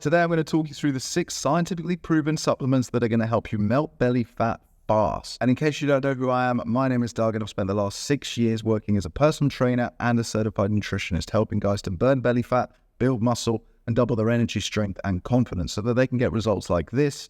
Today I'm going to talk you through the 6 scientifically proven supplements that are going to help you melt belly fat fast. And in case you don't know who I am, my name is Doug and I've spent the last 6 years working as a personal trainer and a certified nutritionist, helping guys to burn belly fat, build muscle, and double their energy, strength, and confidence so that they can get results like this,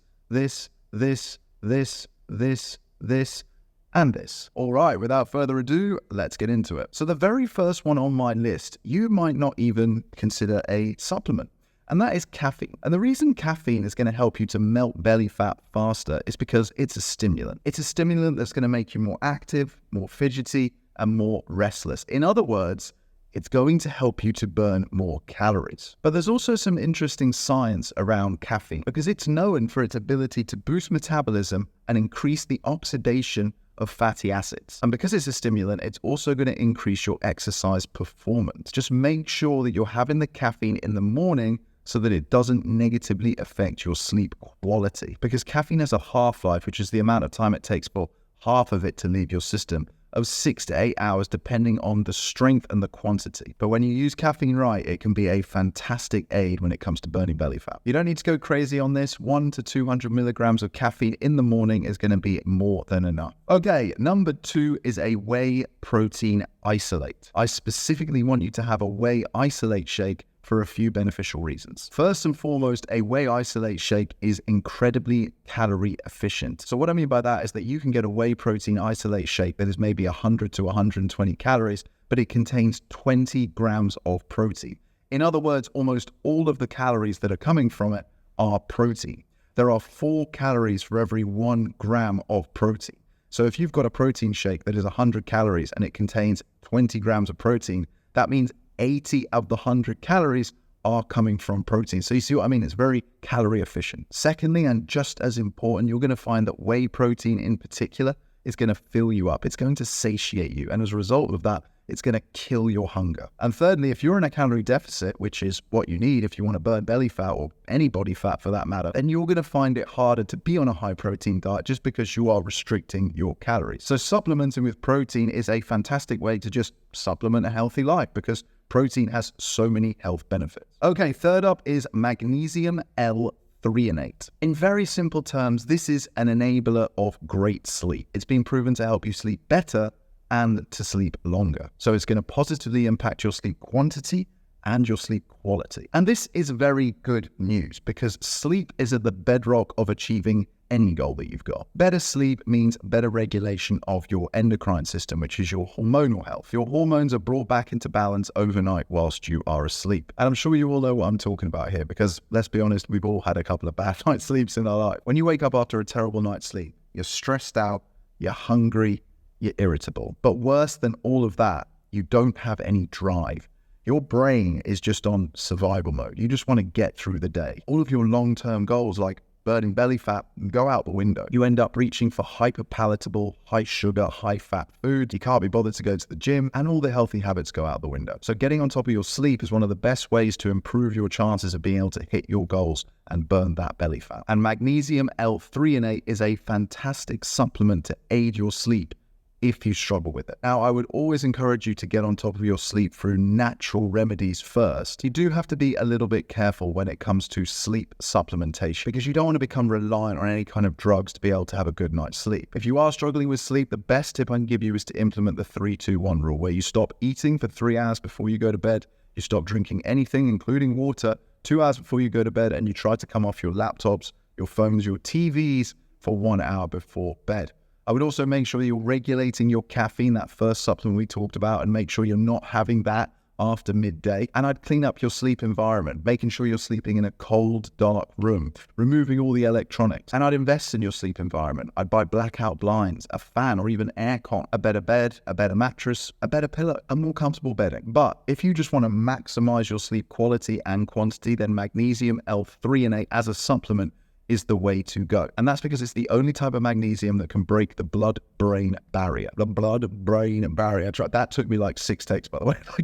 and this. All right, without further ado, let's get into it. So the very first one on my list, you might not even consider a supplement, and that is caffeine. And the reason caffeine is going to help you to melt belly fat faster is because it's a stimulant. It's a stimulant that's going to make you more active, more fidgety, and more restless. In other words, it's going to help you to burn more calories. But there's also some interesting science around caffeine because it's known for its ability to boost metabolism and increase the oxidation of fatty acids. And because it's a stimulant, it's also going to increase your exercise performance. Just make sure that you're having the caffeine in the morning so that it doesn't negatively affect your sleep quality. Because caffeine has a half-life, which is the amount of time it takes for half of it to leave your system, of 6 to 8 hours, depending on the strength and the quantity. But when you use caffeine right, it can be a fantastic aid when it comes to burning belly fat. You don't need to go crazy on this. 1 to 200 milligrams of caffeine in the morning is going to be more than enough. Okay, number 2 is a whey protein isolate. I specifically want you to have a whey isolate shake for a few beneficial reasons. First and foremost, a whey isolate shake is incredibly calorie efficient. So what I mean by that is that you can get a whey protein isolate shake that is maybe 100 to 120 calories, but it contains 20 grams of protein. In other words, almost all of the calories that are coming from it are protein. There are 4 calories for every 1 gram of protein. So if you've got a protein shake that is 100 calories and it contains 20 grams of protein, that means 80 of the 100 calories are coming from protein. So you see what I mean? It's very calorie efficient. Secondly, and just as important, you're going to find that whey protein in particular is going to fill you up. It's going to satiate you. And as a result of that, it's going to kill your hunger. And thirdly, if you're in a calorie deficit, which is what you need if you want to burn belly fat or any body fat for that matter, then you're going to find it harder to be on a high protein diet just because you are restricting your calories. So supplementing with protein is a fantastic way to just supplement a healthy life because protein has so many health benefits. Okay, third up is magnesium L-threonate. In very simple terms, this is an enabler of great sleep. It's been proven to help you sleep better and to sleep longer. So it's going to positively impact your sleep quantity and your sleep quality. And this is very good news because sleep is at the bedrock of achieving any goal that you've got. Better sleep means better regulation of your endocrine system, which is your hormonal health. Your hormones are brought back into balance overnight whilst you are asleep. And I'm sure you all know what I'm talking about here because let's be honest, we've all had a couple of bad night's sleeps in our life. When you wake up after a terrible night's sleep, you're stressed out, you're hungry, you're irritable. But worse than all of that, you don't have any drive. Your brain is just on survival mode. You just want to get through the day. All of your long-term goals like burning belly fat go out the window. You end up reaching for hyper-palatable, high-sugar, high-fat food. You can't be bothered to go to the gym, and all the healthy habits go out the window. So getting on top of your sleep is one of the best ways to improve your chances of being able to hit your goals and burn that belly fat. And magnesium L-threonate is a fantastic supplement to aid your sleep if you struggle with it. Now, I would always encourage you to get on top of your sleep through natural remedies first. You do have to be a little bit careful when it comes to sleep supplementation because you don't want to become reliant on any kind of drugs to be able to have a good night's sleep. If you are struggling with sleep, the best tip I can give you is to implement the 3-2-1 rule, where you stop eating for 3 hours before you go to bed, you stop drinking anything, including water, 2 hours before you go to bed, and you try to come off your laptops, your phones, your TVs for 1 hour before bed. I would also make sure you're regulating your caffeine, that first supplement we talked about, and make sure you're not having that after midday. And I'd clean up your sleep environment, making sure you're sleeping in a cold, dark room, removing all the electronics. And I'd invest in your sleep environment. I'd buy blackout blinds, a fan, or even aircon, a better bed, a better mattress, a better pillow, and more comfortable bedding. But if you just want to maximize your sleep quality and quantity, then magnesium L-threonate as a supplement is the way to go. And that's because it's the only type of magnesium that can break the blood-brain barrier. The blood-brain barrier. That took me like 6 takes, by the way. I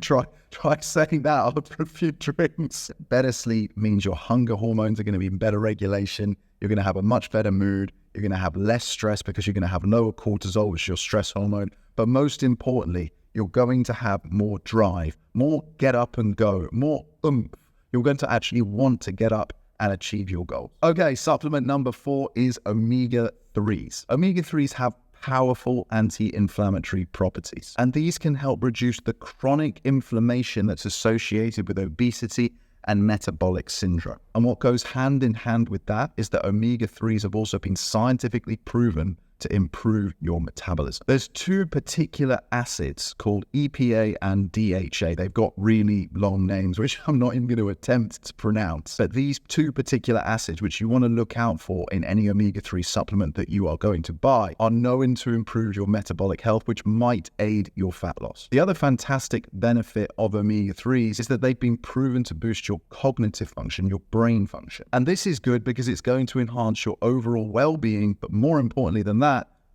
try saying that after a few drinks. Better sleep means your hunger hormones are going to be in better regulation. You're going to have a much better mood. You're going to have less stress because you're going to have lower cortisol, which is your stress hormone. But most importantly, you're going to have more drive, more get up and go, more oomph. You're going to actually want to get up and achieve your goals. Okay, supplement number 4 is omega-3s. Omega-3s have powerful anti-inflammatory properties, and these can help reduce the chronic inflammation that's associated with obesity and metabolic syndrome. And what goes hand in hand with that is that omega-3s have also been scientifically proven to improve your metabolism. There's 2 particular acids called EPA and DHA. They've got really long names, which I'm not even going to attempt to pronounce. But these 2 particular acids, which you want to look out for in any omega-3 supplement that you are going to buy, are known to improve your metabolic health, which might aid your fat loss. The other fantastic benefit of omega-3s is that they've been proven to boost your cognitive function, your brain function. And this is good because it's going to enhance your overall well-being, but more importantly than that,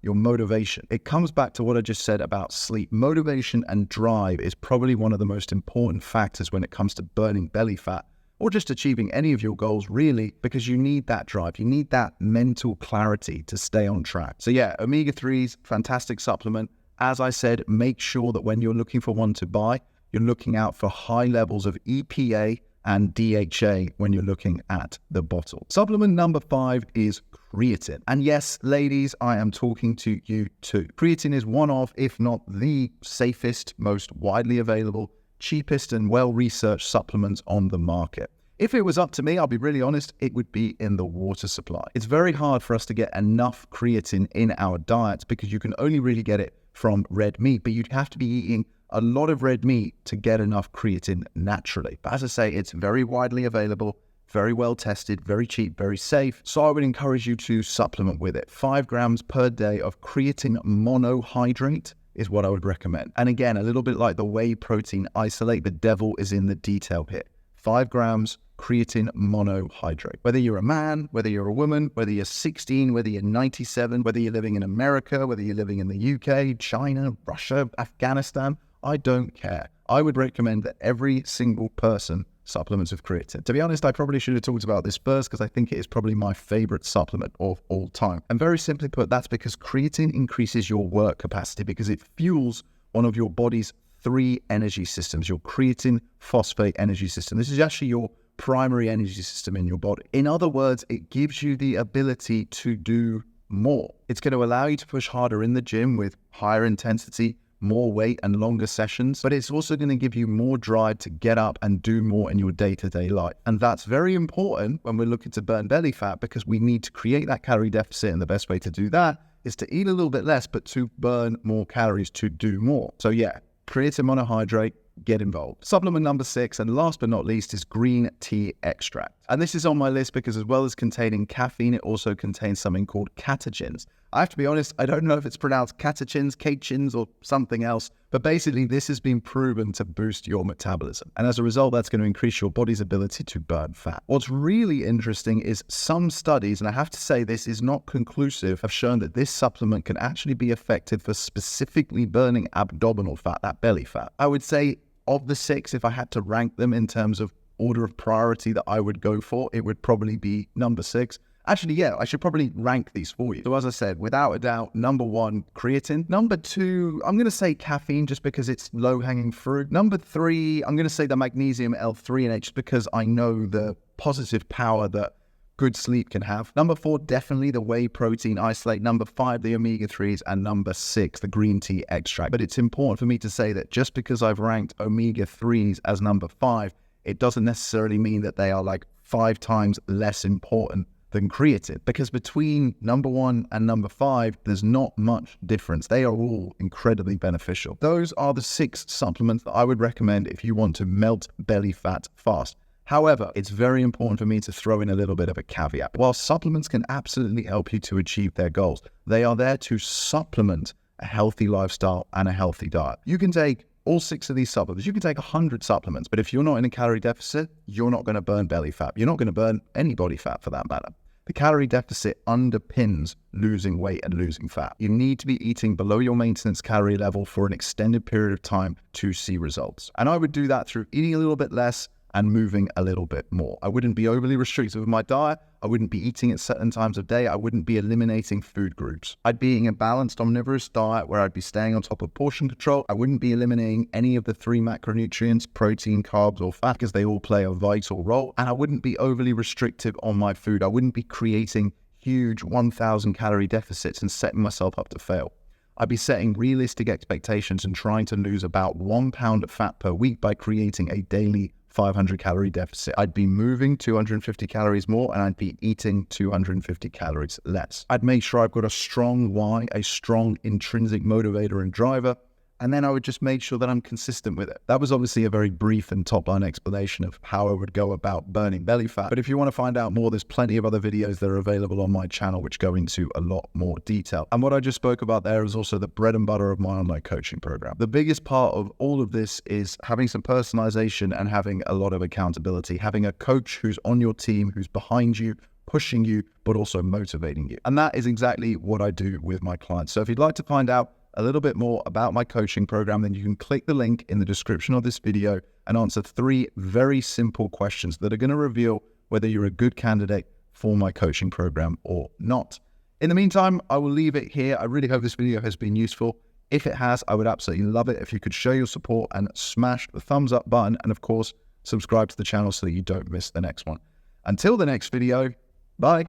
your motivation. It comes back to what I just said about sleep. Motivation and drive is probably one of the most important factors when it comes to burning belly fat or just achieving any of your goals, really, because you need that drive. You need that mental clarity to stay on track. So yeah, omega-3s, fantastic supplement. As I said, make sure that when you're looking for one to buy, you're looking out for high levels of EPA and DHA when you're looking at the bottle. Supplement number 5 is creatine. And yes, ladies, I am talking to you too. Creatine is one of, if not the safest, most widely available, cheapest and well-researched supplements on the market. If it was up to me, I'll be really honest, it would be in the water supply. It's very hard for us to get enough creatine in our diets because you can only really get it from red meat, but you'd have to be eating a lot of red meat to get enough creatine naturally. But as I say, it's very widely available, very well tested, very cheap, very safe. So I would encourage you to supplement with it. 5 grams per day of creatine monohydrate is what I would recommend. And again, a little bit like the whey protein isolate, the devil is in the detail here. 5 grams creatine monohydrate. Whether you're a man, whether you're a woman, whether you're 16, whether you're 97, whether you're living in America, whether you're living in the UK, China, Russia, Afghanistan, I don't care. I would recommend that every single person supplements with creatine. To be honest, I probably should have talked about this first because I think it is probably my favorite supplement of all time. And very simply put, that's because creatine increases your work capacity because it fuels one of your body's 3 energy systems, your creatine phosphate energy system. This is actually your primary energy system in your body. In other words, it gives you the ability to do more. It's going to allow you to push harder in the gym with higher intensity, more weight and longer sessions, but it's also going to give you more drive to get up and do more in your day-to-day life. And that's very important when we're looking to burn belly fat because we need to create that calorie deficit, and the best way to do that is to eat a little bit less, but to burn more calories to do more. So yeah, creatine monohydrate, get involved. Supplement number 6, and last but not least, is green tea extract. And this is on my list because as well as containing caffeine, it also contains something called catechins. I have to be honest, I don't know if it's pronounced catechins, or something else, but basically this has been proven to boost your metabolism. And as a result, that's going to increase your body's ability to burn fat. What's really interesting is some studies, and I have to say this is not conclusive, have shown that this supplement can actually be effective for specifically burning abdominal fat, that belly fat. I would say of the 6, if I had to rank them in terms of order of priority that I would go for, it would probably be number 6. Actually, yeah, I should probably rank these for you. So as I said, without a doubt, number 1, creatine. Number 2, I'm going to say caffeine just because it's low-hanging fruit. Number 3, I'm going to say the magnesium L3 just because I know the positive power that good sleep can have. Number 4, definitely the whey protein isolate. Number 5, the omega-3s. And number 6, the green tea extract. But it's important for me to say that just because I've ranked omega-3s as number 5, it doesn't necessarily mean that they are like 5 times less important than creatine, because between number 1 and number 5, there's not much difference. They are all incredibly beneficial. Those are the 6 supplements that I would recommend if you want to melt belly fat fast. However, it's very important for me to throw in a little bit of a caveat. While supplements can absolutely help you to achieve their goals, they are there to supplement a healthy lifestyle and a healthy diet. You can take all 6 of these supplements. You can take 100 supplements, but if you're not in a calorie deficit, you're not going to burn belly fat. You're not going to burn any body fat for that matter. The calorie deficit underpins losing weight and losing fat. You need to be eating below your maintenance calorie level for an extended period of time to see results. And I would do that through eating a little bit less and moving a little bit more. I wouldn't be overly restrictive with my diet. I wouldn't be eating at certain times of day. I wouldn't be eliminating food groups. I'd be eating a balanced omnivorous diet where I'd be staying on top of portion control. I wouldn't be eliminating any of the 3 macronutrients, protein, carbs, or fat, because they all play a vital role. And I wouldn't be overly restrictive on my food. I wouldn't be creating huge 1,000 calorie deficits and setting myself up to fail. I'd be setting realistic expectations and trying to lose about 1 pound of fat per week by creating a daily 500 calorie deficit. I'd be moving 250 calories more and I'd be eating 250 calories less. I'd make sure I've got a strong why, a strong intrinsic motivator and driver, and then I would just make sure that I'm consistent with it. That was obviously a very brief and top-line explanation of how I would go about burning belly fat. But if you want to find out more, there's plenty of other videos that are available on my channel which go into a lot more detail. And what I just spoke about there is also the bread and butter of my online coaching program. The biggest part of all of this is having some personalization and having a lot of accountability, having a coach who's on your team, who's behind you, pushing you, but also motivating you. And that is exactly what I do with my clients. So if you'd like to find out a little bit more about my coaching program, then you can click the link in the description of this video and answer 3 very simple questions that are going to reveal whether you're a good candidate for my coaching program or not. In the meantime, I will leave it here. I really hope this video has been useful. If it has, I would absolutely love it if you could show your support and smash the thumbs up button, and of course, subscribe to the channel so that you don't miss the next one. Until the next video, bye.